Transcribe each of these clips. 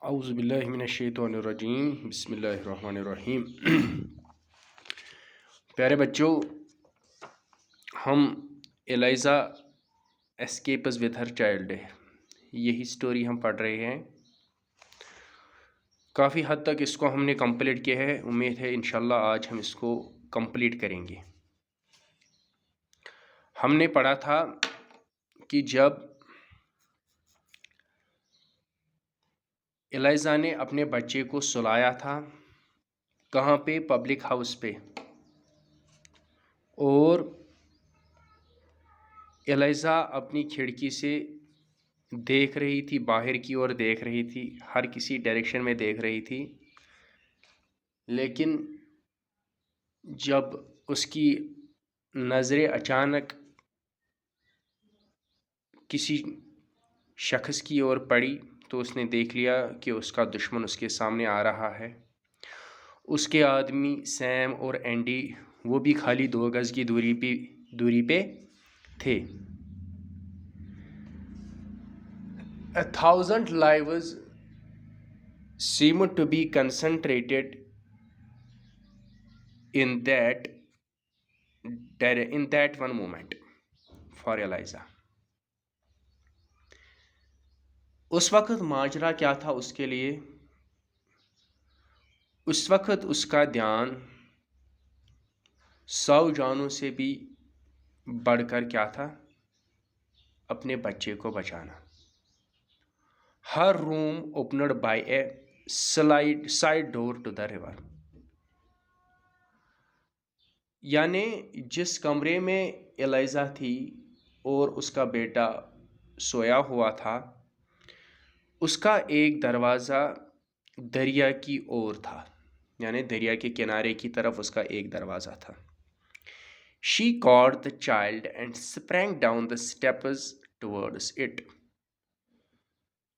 اعوذ باللہ من الشیطان الرجیم بسم اللہ الرحمن الرحیم پیارے بچوں، ہم ایلائزا اسکیپز ود ہر چائلڈ یہی سٹوری ہم پڑھ رہے ہیں۔ کافی حد تک اس کو ہم نے کمپلیٹ کیا ہے، امید ہے انشاءاللہ آج ہم اس کو کمپلیٹ کریں گے۔ ہم نے پڑھا تھا کہ جب ایلائزا نے اپنے بچے کو سلایا تھا، کہاں پہ؟ پبلک ہاؤس پہ، اور ایلائزا اپنی کھڑکی سے دیکھ رہی تھی، باہر کی اور دیکھ رہی تھی، ہر کسی ڈائریکشن میں دیکھ رہی تھی، لیکن جب اس کی نظریں اچانک کسی شخص کی اور پڑی تو اس نے دیکھ لیا کہ اس کا دشمن اس کے سامنے آ رہا ہے۔ اس کے آدمی سیم اور اینڈی وہ بھی خالی 2 گز کی دوری پہ تھے۔ 1,000 lives seemed to be concentrated in that one moment for Eliza. اس وقت ماجرا کیا تھا اس کے لیے؟ اس وقت اس کا دھیان 100 جانوں سے بھی بڑھ کر کیا تھا؟ اپنے بچے کو بچانا۔ ہر room opened by a side door to the river, یعنی جس کمرے میں ایلائزا تھی اور اس کا بیٹا سویا ہوا تھا، اس کا ایک دروازہ دریا کی اور تھا، یعنی دریا کے کنارے کی طرف اس کا ایک دروازہ تھا۔ She caught the child and sprang down the steps towards it.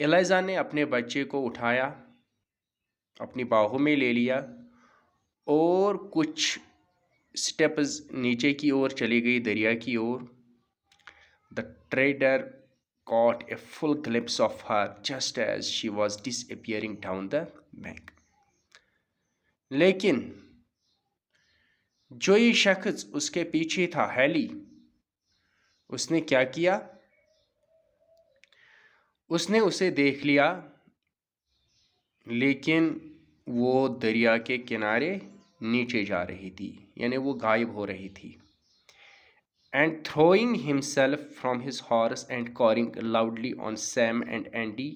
ایلائزا نے اپنے بچے کو اٹھایا، اپنی باہوں میں لے لیا اور کچھ سٹیپز نیچے کی اور چلی گئی، دریا کی اور۔ The trader caught a full glimpse of her just as she was disappearing down the bank. لیکن جو یہ شخص اس کے پیچھے تھا، ہیلی، اس نے کیا کیا؟ اس نے اسے دیکھ لیا، لیکن وہ دریا کے کنارے نیچے جا رہی تھی، یعنی وہ غائب ہو رہی تھی۔ And throwing himself from his horse and calling loudly on Sam and Andy,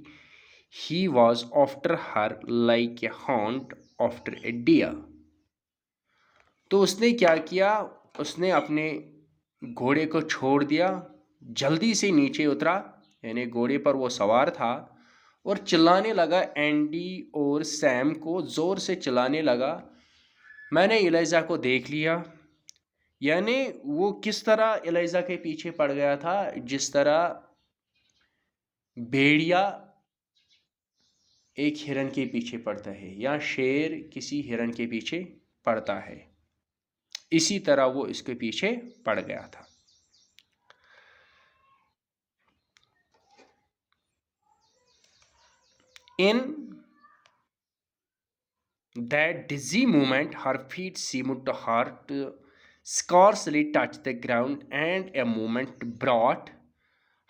he was after her like a hound after a deer. تو اس نے کیا کیا؟ اس نے اپنے گھوڑے کو چھوڑ دیا، جلدی سے نیچے اترا، یعنی گھوڑے پر وہ سوار تھا، اور چلانے لگا اینڈی اور سیم کو، زور سے چلانے لگا، میں نے ایلائزا کو دیکھ لیا۔ یعنی وہ کس طرح ایلائزا کے پیچھے پڑ گیا تھا؟ جس طرح بھیڑیا ایک ہرن کے پیچھے پڑتا ہے یا شیر کسی ہرن کے پیچھے پڑتا ہے، اسی طرح وہ اس کے پیچھے پڑ گیا تھا۔ In that dizzy moment, her feet seemed to her to scarcely touch the ground, and a moment brought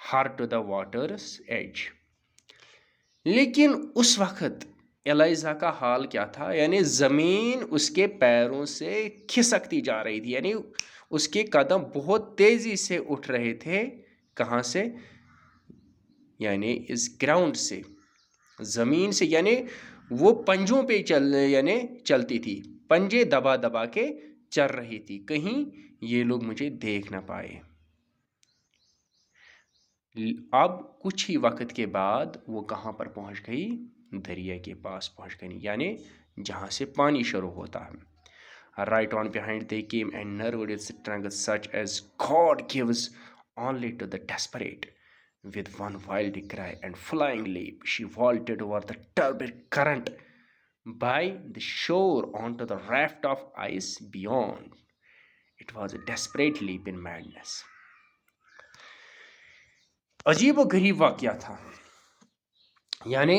her to the water's edge. لیکن اس وقت ایلائزا کا حال کیا تھا؟ یعنی زمین اس کے پیروں سے کھسکتی جا رہی تھی، یعنی اس کے قدم بہت تیزی سے اٹھ رہے تھے۔ کہاں سے؟ یعنی اس گراؤنڈ سے، زمین سے، یعنی وہ پنجوں پہ چلتی تھی، پنجے دبا دبا کے چل رہی تھی، کہیں یہ لوگ مجھے دیکھ نہ پائے۔ اب کچھ ہی وقت کے بعد وہ کہاں پر پہنچ گئی؟ دریا کے پاس پہنچ گئی، یعنی جہاں سے پانی شروع ہوتا ہے۔ Right on behind they came and narrowed its strength such as God gives only to the desperate. With one wild cry and flying leap, she vaulted over the turbid current by the shore onto the raft of ice beyond. It was a desperate leap in madness. عجیب و غریب واقعہ تھا، یعنی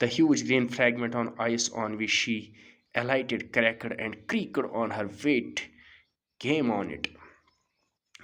The huge green fragment on ice on which she alighted cracked and creaked on her weight came on it.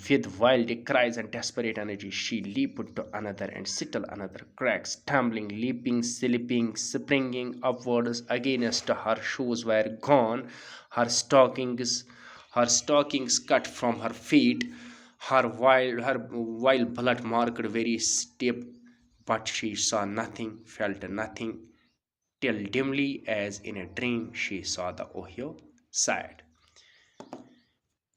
With wild cries and desperate energy, she leaped to another and still another crack, stumbling, leaping, slipping, springing upwards. Against her shoes were gone, her stockings cut from her feet, her wild blood marked very steep, but she saw nothing, felt nothing, till dimly as in a dream she saw the Ohio side.